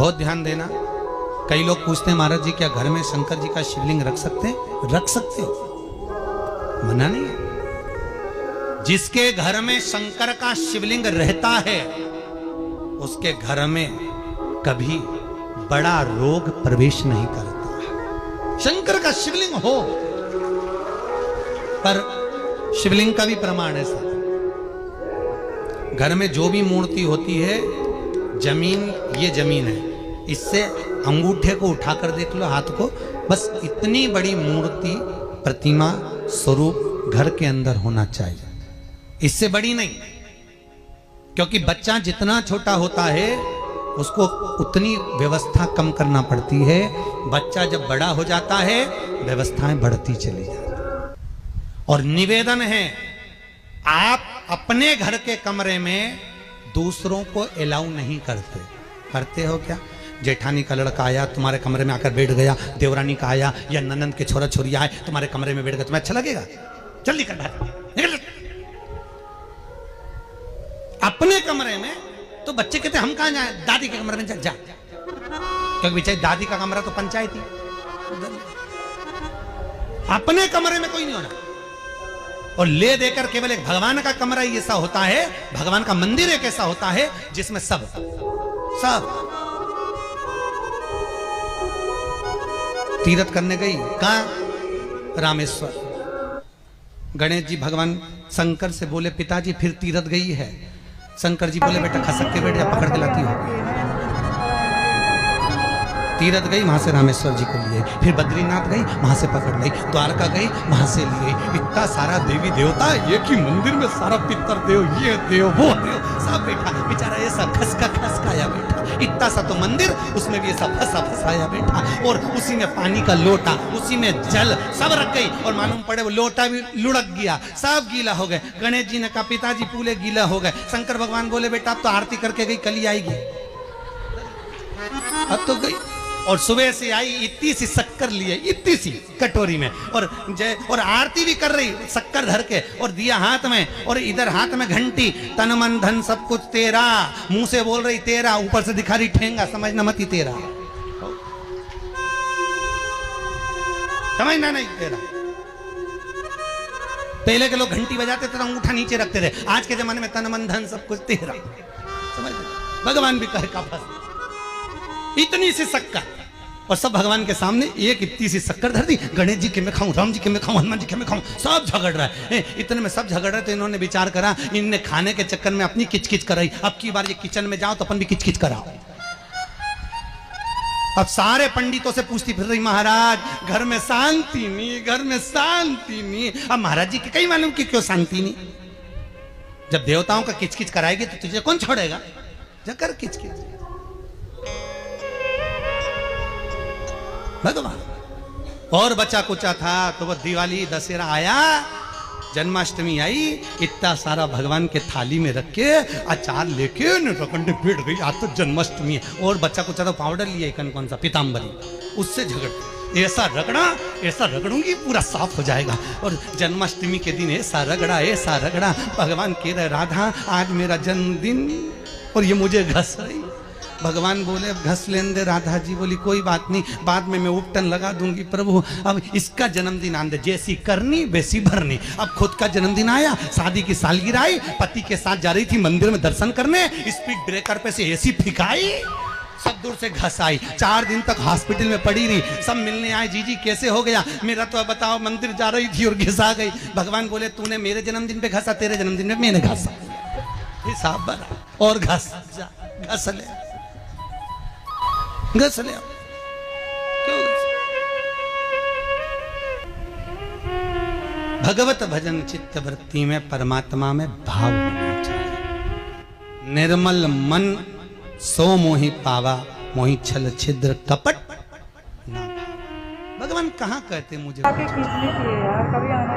बहुत ध्यान देना। कई लोग पूछते हैं महाराज जी क्या घर में शंकर जी का शिवलिंग रख सकते हैं? रख सकते हो, मना नहीं है। जिसके घर में शंकर का शिवलिंग रहता है उसके घर में कभी बड़ा रोग प्रवेश नहीं करता। शंकर का शिवलिंग हो, पर शिवलिंग का भी प्रमाण है सर। घर में जो भी मूर्ति होती है, जमीन ये जमीन है, इससे अंगूठे को उठाकर देख लो, हाथ को, बस इतनी बड़ी मूर्ति प्रतिमा स्वरूप घर के अंदर होना चाहिए, इससे बड़ी नहीं। क्योंकि बच्चा जितना छोटा होता है उसको उतनी व्यवस्था कम करना पड़ती है। बच्चा जब बड़ा हो जाता है व्यवस्थाएं बढ़ती चली जाती है। और निवेदन है, आप अपने घर के कमरे में दूसरों को अलाउ नहीं करते। करते हो क्या? जेठानी का लड़का आया तुम्हारे कमरे में आकर बैठ गया, देवरानी का आया या ननंद के छोरा छोरी आए तुम्हारे कमरे में बैठ गया, तुम्हें अच्छा लगेगा? जल्दी कर निकल। अपने कमरे में तो बच्चे कहते हम कहां जाए, दादी के कमरे में जा, क्योंकि बेचारी दादी का कमरा तो पंचायती। अपने कमरे में कोई नहीं होना। और ले देकर केवल एक भगवान का कमरा ही ऐसा होता है, भगवान का मंदिर एक ऐसा होता है जिसमें सब तीर्थ करने गई। कहां? रामेश्वर। गणेश जी भगवान शंकर से बोले पिताजी फिर तीर्थ गई है। शंकर जी बोले बेटा खसक के बैठ जा, पकड़ के लाती हो। तीर्थ गई, वहां से रामेश्वर जी को लिए, फिर बद्रीनाथ गई, वहां से पकड़ ली, द्वारका गई, वहां से लिए। इतना सारा देवी देवता एक ही मंदिर में, सारा पितर देव, ये देव वो देव सब बैठा, बेचारा ये सब खसकाया बैठा। इतना सा तो मंदिर, उसमें भी ये सब फंसाया बैठा। और उसी में पानी का लोटा, उसी में जल सब रख गई, और मालूम पड़े वो लोटा भी लुढ़क गया, सब गीला हो गए। गणेश जी ने कहा पिताजी पूरे गीला हो गए। शंकर भगवान बोले बेटा अब तो आरती करके गई, कल ही आएगी। अब तो गई, और सुबह से आई, इतनी सी शक्कर लिए, इतनी सी कटोरी में, और आरती भी कर रही शक्कर धर के, और दिया हाथ में, और इधर हाथ में घंटी, तन मन धन सब कुछ तेरा, मुंह से बोल रही तेरा, ऊपर से दिखा रही ठेंगा, समझना मत ही तेरा, समझना नहीं तेरा। पहले के लोग घंटी बजाते थे तो अंगूठा नीचे रखते थे, आज के जमाने में तन मन धन सब कुछ तेरा, समझ? भगवान भी कहे का फंस इतनी सी शक्कर, और सब भगवान के सामने एक इतनी सी शक्कर धर दी। गणेश जी के मैं खाऊं, राम जी के मैं खाऊं, हनुमान जी के मैं खाऊं, सब झगड़ रहा है। इतने में सब झगड़ रहे तो इन्होंने विचार करा, इनने खाने के चक्कर में अपनी किचकिच कराई, अब की बार ये किचन में जाओ तो अपन भी किचकिच कराओ। अब सारे पंडितों से पूछती फिर रही महाराज घर में शांति नहीं, घर में शांति नहीं। अब महाराज जी के कहीं मालूम कि क्यों शांति नहीं? जब देवताओं का किचकिच कराएगी तो तुझे कौन छोड़ेगा? जकर किचकिच भगवान। और बचा कुचा था तो वो दिवाली दशहरा आया, जन्माष्टमी आई, इतना सारा भगवान के थाली में रख के अचार लेके रखंडे बैठ गई, आज तो जन्माष्टमी है। और बच्चा कुचा तो पाउडर लिया कौन सा पीताम्बरी, उससे झगड़, ऐसा रगड़ूंगी पूरा साफ हो जाएगा। और जन्माष्टमी के दिन ऐसा रगड़ा, भगवान कह रहे राधा आज मेरा जन्मदिन और ये मुझे घस रही। भगवान बोले अब घस लेने दे। राधा जी बोली कोई बात नहीं, बाद में मैं उपटन लगा दूंगी प्रभु, अब इसका जन्मदिन आने दे, जैसी करनी वैसी भरनी। अब खुद का जन्मदिन आया, शादी की सालगिरह आई, पति के साथ जा रही थी मंदिर में दर्शन करने, स्पीड ब्रेकर पे से ऐसी फिकाई, सब दूर से घस आई। 4 दिन तक हॉस्पिटल में पड़ी रही, सब मिलने आए, जीजी कैसे हो गया? मेरा तो बताओ मंदिर जा रही थी और घिसा गई। भगवान बोले तूने मेरे जन्मदिन पे घसा, तेरे जन्मदिन में मैंने घसा, हिसाब बना, और घस ले घस ले। क्यों? भगवत भजन चित्त वृत्ति में परमात्मा में भाव होना चाहिए। निर्मल मन सो मोहि पावा, मोहि छल छिद्र कपट ना। भगवान कहाँ कहते मुझे? यार कभी आना